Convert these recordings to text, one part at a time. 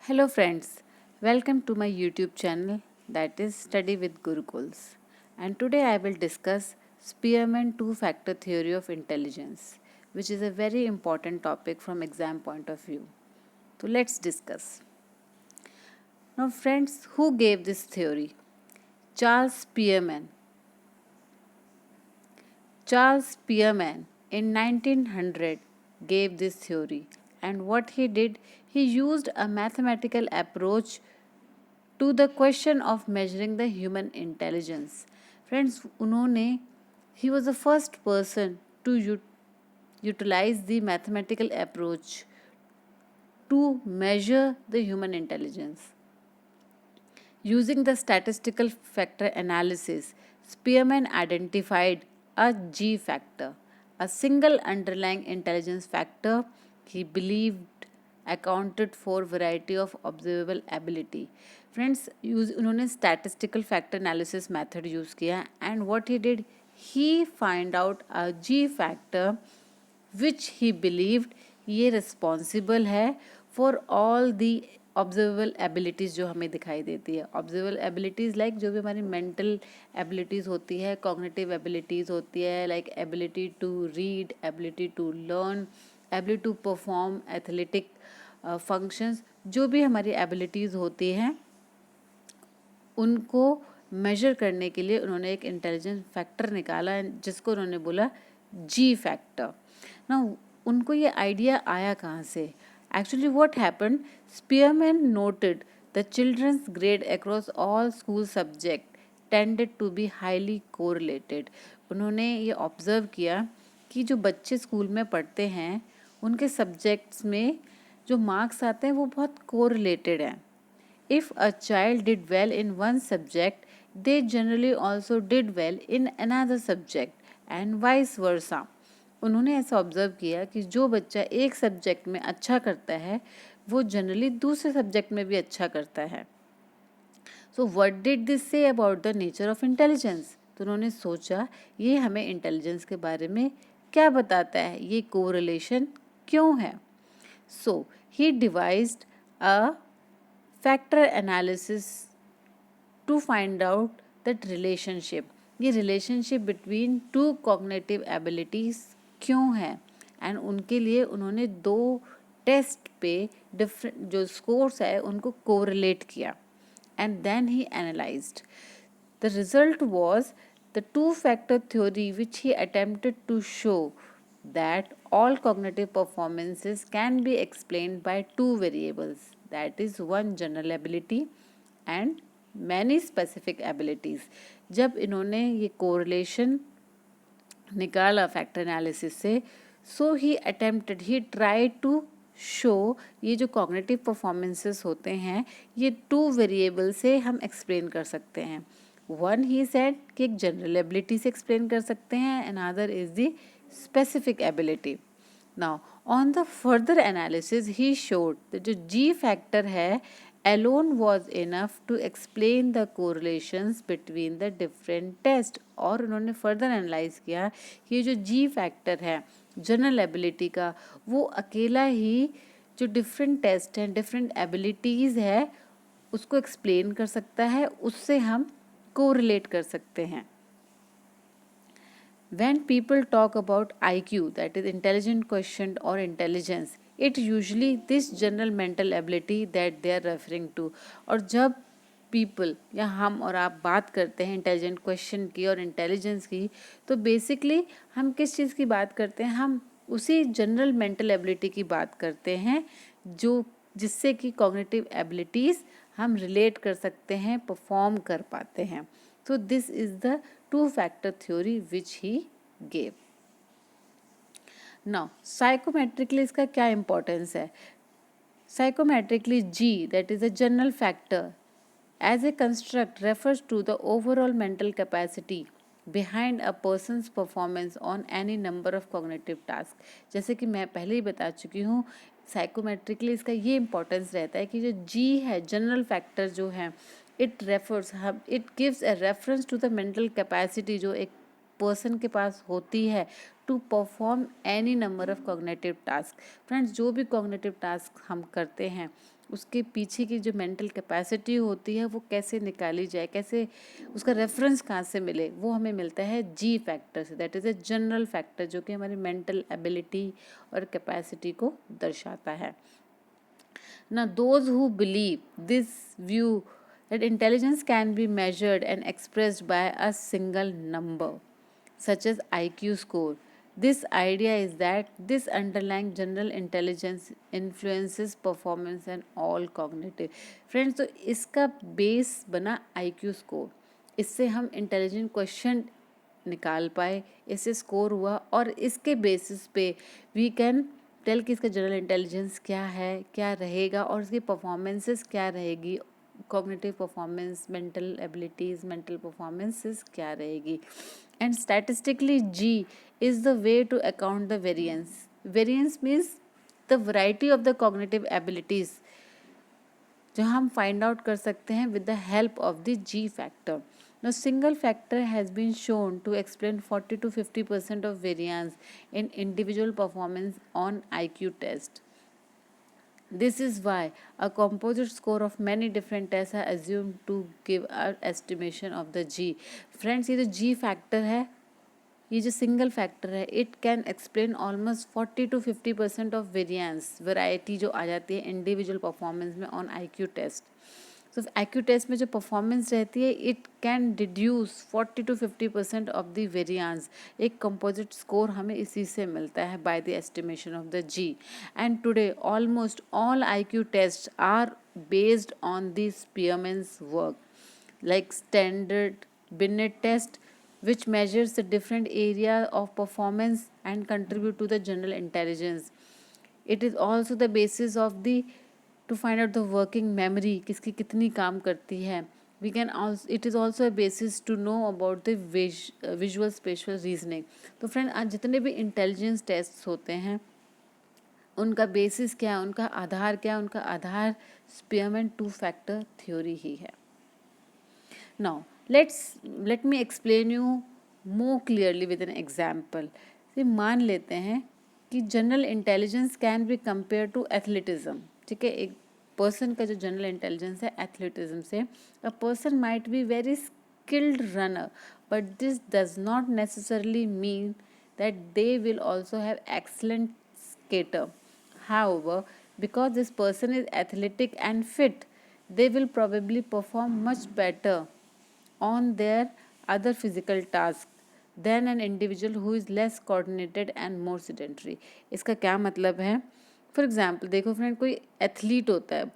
Hello friends, welcome to my YouTube channel that is Study with Gurukuls. And today I will discuss Spearman two-factor theory of intelligence, which is a very important topic from exam point of view. So let's discuss. Now friends, who gave this theory? Charles Spearman. Charles Spearman in 1900 gave this theory, and what he did, he used a mathematical approach to the question of measuring the human intelligence. Friends, उन्होंने he was the first person to utilize the mathematical approach to measure the human intelligence. Using the statistical factor analysis, Spearman identified a G factor, a single underlying intelligence factor he believed accounted for variety of observable ability. Friends, उन्होंने statistical factor analysis method use किया and what he did, he find out a G factor which he believed ये responsible है for all the observable abilities जो हमें दिखाई देती है. Observable abilities like जो भी हमारी मेंटल एबिलिटीज़ होती है, कॉग्निटिव एबिलिटीज़ होती है, like ability to read, ability to learn, ability to perform athletic functions, जो भी हमारी एबिलिटीज़ होती हैं उनको मेजर करने के लिए उन्होंने एक इंटेलिजेंस फैक्टर निकाला जिसको उन्होंने बोला जी फैक्टर. ना उनको ये आइडिया आया कहाँ से? Actually, what happened? Spearman noted the children's grade across all school subjects tended to be highly correlated. उन्होंने ये ऑब्जर्व किया कि जो बच्चे स्कूल में पढ़ते हैं उनके सब्जेक्ट्स में जो मार्क्स आते हैं वो बहुत कोरिलेटेड हैं. If a child did well in one subject, they generally also did well in another subject and vice versa. उन्होंने ऐसा ऑब्जर्व किया कि जो बच्चा एक सब्जेक्ट में अच्छा करता है वो जनरली दूसरे सब्जेक्ट में भी अच्छा करता है. So what did this say about the nature of intelligence? तो उन्होंने सोचा ये हमें इंटेलिजेंस के बारे में क्या बताता है, ये कोरिलेशन क्यों है. So he devised a factor analysis to find out that relationship, ये relationship between two cognitive abilities क्यों है. एंड उनके लिए उन्होंने 2 टेस्ट पे डिफरेंट जो स्कोर्स है उनको कोरिलेट किया and then he analysed. The result was the two factor theory which he attempted to show that all cognitive performances can be explained by 2 variables, that is one general ability and many specific abilities. जब इन्होंने ये correlation निकाला factor analysis से, so he attempted, he try to show ये जो cognitive performances होते हैं ये 2 वेरिएबल से हम एक्सप्लेन कर सकते हैं. वन ही सेड कि एक जनरल एबिलिटी से एक्सप्लेन कर सकते हैं, another is the specific ability. Now on the further analysis he showed that जो जी फैक्टर है alone was enough to explain the correlations between the different tests. और उन्होंने फर्दर एनालाइज किया कि ये जो जी फैक्टर है जनरल एबिलिटी का वो अकेला ही जो डिफरेंट टेस्ट हैं, डिफरेंट एबिलिटीज़ है उसको एक्सप्लेन कर सकता है, उससे हम कोरिलेट कर सकते हैं. When people talk about IQ, that is intelligent quotient or intelligence, it usually this general mental ability that they are referring to. और जब people या हम और आप बात करते हैं इंटेलिजेंट क्वेश्चन की और इंटेलिजेंस की, तो बेसिकली हम किस चीज़ की बात करते हैं? हम उसी जनरल मेंटल एबिलिटी की बात करते हैं जो जिससे कि कॉग्निटिव एबिलिटीज़ हम रिलेट कर सकते हैं, परफॉर्म कर पाते हैं. So this is the two-factor theory which he gave. Now psychometrically इसका क्या importance है? Psychometrically G, that is a general factor as a construct, refers to the overall mental capacity behind a person's performance on any number of cognitive tasks. जैसे कि मैं पहले ही बता चुकी हूँ, साइकोमेट्रिकली इसका ये इम्पोर्टेंस रहता है कि जो जी है जनरल फैक्टर जो है it gives a reference to the mental capacity जो एक पर्सन के पास होती है to perform any number of cognitive task. Friends, जो भी कॉग्निटिव टास्क हम करते हैं उसके पीछे की जो मेंटल कैपेसिटी होती है वो कैसे निकाली जाए, कैसे उसका रेफरेंस कहाँ से मिले, वो हमें मिलता है जी फैक्टर से। That is a general factor जो कि हमारी मेंटल एबिलिटी और कैपेसिटी को दर्शाता है। Now, those who believe this view that intelligence can be measured and expressed by a single number, such as IQ score, this idea is that this underlying general intelligence influences performance and all cognitive. Friends, तो इसका base बना IQ score. इससे हम intelligent question निकाल पाए, इससे score हुआ और इसके बेसिस पे वी कैन टेल कि इसका जनरल इंटेलिजेंस क्या है, क्या रहेगा और इसकी परफॉर्मेंसेस क्या रहेगी, cognitive performance, mental abilities, mental performances क्या रहेगी। And statistically G is the way to account the variance. Variance means the variety of the cognitive abilities जो हम फाइंड आउट कर सकते हैं with the help of the G factor. Now, single factor has been shown to explain 40 to 50% of variance in individual performance on IQ test. This is why a composite score of many different tests are assumed to give an estimation of the G. Friends, ये जो G factor है, ये जो single factor है, it can explain almost 40 to 50% of variance, variety जो आ जाती है इंडिविजुअल परफॉर्मेंस में ऑन IQ टेस्ट। तो IQ टेस्ट में जो परफॉर्मेंस रहती है, it can deduce 40 to 50% of the variance. एक कंपोजिट स्कोर हमें इसी से मिलता है by the estimation of the G. And today almost all IQ test are based on the Spearman's work, like standard Binet test, which measures the different area of performance and contribute to the general intelligence. It is also the basis of the to find out the working memory, किसकी कितनी काम करती है। We can also, it is also a basis to know about the visual spatial reasoning. तो friend, आज जितने भी intelligence test होते हैं उनका बेसिस क्या है, उनका आधार क्या है, उनका आधार स्पीयरमैन टू फैक्टर थ्योरी ही है। Now, let me explain you more clearly with an example. मान लेते हैं कि general intelligence can be compare to athleticism. ठीक है, एक पर्सन का जो जनरल इंटेलिजेंस है एथलेटिज्म से, a person might be very skilled runner, but this does not necessarily mean that they will also have excellent skater. However, because this person is athletic and fit, they will probably perform much better on their other physical tasks than an individual who is less coordinated and more sedentary. इसका क्या मतलब है? For example देखो friend, कोई athlete होता है,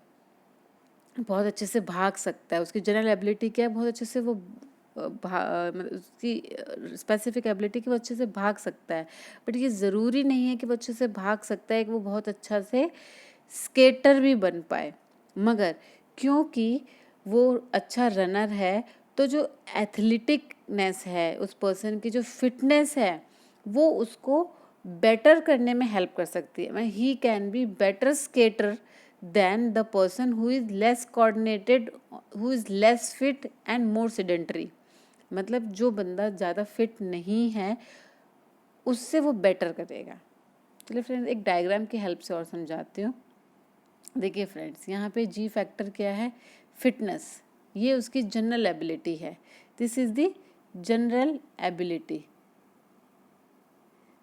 बहुत अच्छे से भाग सकता है, उसकी जनरल एबिलिटी क्या है, बहुत अच्छे से वो मतलब उसकी स्पेसिफिक एबिलिटी कि वो अच्छे से भाग सकता है। बट ये ज़रूरी नहीं है कि वो अच्छे से भाग सकता है कि वो बहुत अच्छा से स्केटर भी बन पाए। मगर क्योंकि वो अच्छा रनर है, तो जो एथलेटिकनेस है उस पर्सन की, जो फिटनेस है, वो उसको बेटर करने में हेल्प कर सकती है। He can be better skater than the person who is less coordinated, who is less fit and more sedentary. मतलब जो बंदा ज़्यादा फिट नहीं है उससे वो बेटर करेगा। चलिए फ्रेंड्स, एक डायग्राम की हेल्प से और समझाती हूँ। देखिए फ्रेंड्स, यहाँ पे जी फैक्टर क्या है? फिटनेस। ये उसकी जनरल एबिलिटी है। This is the general ability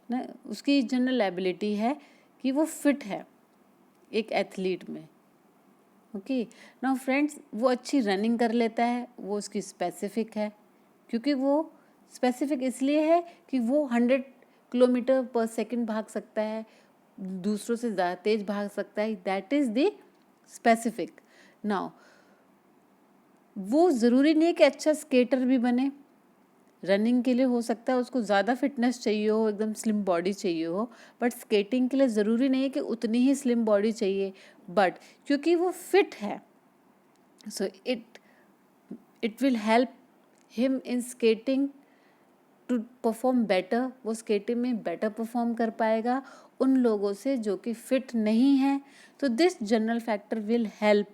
ना, उसकी जनरल एबिलिटी है कि वो फिट है एक एथलीट में। ओके, नाउ फ्रेंड्स, वो अच्छी रनिंग कर लेता है, वो उसकी स्पेसिफिक है, क्योंकि वो स्पेसिफिक इसलिए है कि वो 100 किलोमीटर पर सेकंड भाग सकता है, दूसरों से ज़्यादा तेज भाग सकता है। That is the specific. Now वो ज़रूरी नहीं है कि अच्छा स्केटर भी बने। रनिंग के लिए हो सकता है उसको ज़्यादा फिटनेस चाहिए हो, एकदम स्लिम बॉडी चाहिए हो, बट स्केटिंग के लिए ज़रूरी नहीं है कि उतनी ही स्लिम बॉडी चाहिए। बट क्योंकि वो फिट है, so it will help him in skating to perform better. वो स्केटिंग में बेटर परफॉर्म कर पाएगा उन लोगों से जो कि फिट नहीं है। तो this general factor will help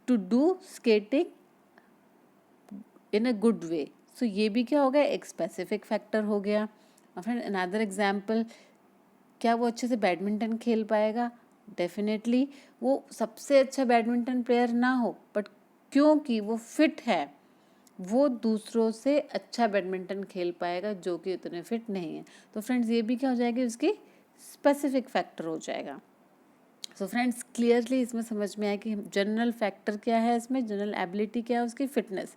to do skating in a good way. So ये भी क्या हो गया? एक स्पेसिफिक फैक्टर हो गया। और फ्रेंड, अनदर एग्जाम्पल, क्या वो अच्छे से बैडमिंटन खेल पाएगा? डेफिनेटली वो सबसे अच्छा बैडमिंटन प्लेयर ना हो, बट क्योंकि वो फिट है वो दूसरों से अच्छा बैडमिंटन खेल पाएगा जो कि उतने फिट नहीं है। तो फ्रेंड्स ये भी क्या हो जाएगी, उसकी स्पेसिफिक फैक्टर हो जाएगा। सो फ्रेंड्स क्लियरली इसमें समझ में आया कि जनरल फैक्टर क्या है, इसमें जनरल एबिलिटी क्या है, उसकी फिटनेस।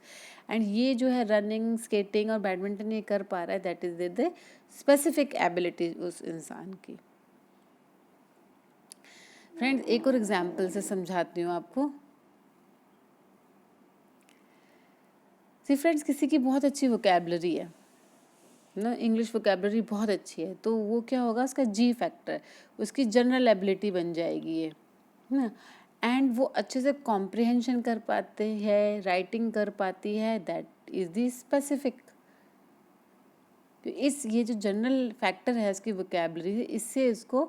एंड ये जो है रनिंग, स्केटिंग और बैडमिंटन ये कर पा रहा है, that is the specific ability उस इंसान की। फ्रेंड्स एक और एग्जाम्पल से समझाती हूँ आपको। सी फ्रेंड्स किसी की बहुत अच्छी वोकेबलरी है ना, इंग्लिश वोकेबलरी बहुत अच्छी है, तो वो क्या होगा, उसका जी फैक्टर, उसकी जनरल एबिलिटी बन जाएगी ये ना। एंड वो अच्छे से कॉम्प्रिहेंशन कर पाते हैं, राइटिंग कर पाती है, दैट इज दी स्पेसिफिक। तो इस ये जो जनरल फैक्टर है उसकी वोकेबलरी, इससे इसको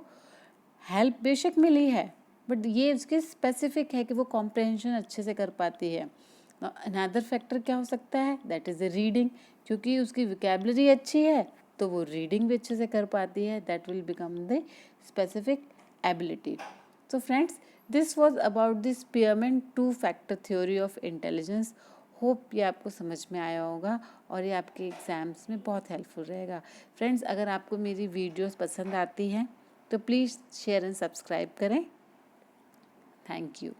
हेल्प बेशक मिली है, बट ये उसके स्पेसिफिक है कि वो कॉम्प्रिहेंशन अच्छे से कर पाती है। अनदर फैक्टर क्या हो सकता है, दैट इज़ द रीडिंग, क्योंकि उसकी वोकेबलरी अच्छी है तो वो रीडिंग भी अच्छे से कर पाती है, that will become the specific ability. So friends this was about the Spearman to factor theory of intelligence. Hope ये आपको समझ में आया होगा और ये आपके एग्ज़ाम्स में बहुत हेल्पफुल रहेगा। फ्रेंड्स अगर आपको मेरी वीडियोस पसंद आती हैं तो प्लीज़ शेयर एंड सब्सक्राइब करें। Thank you.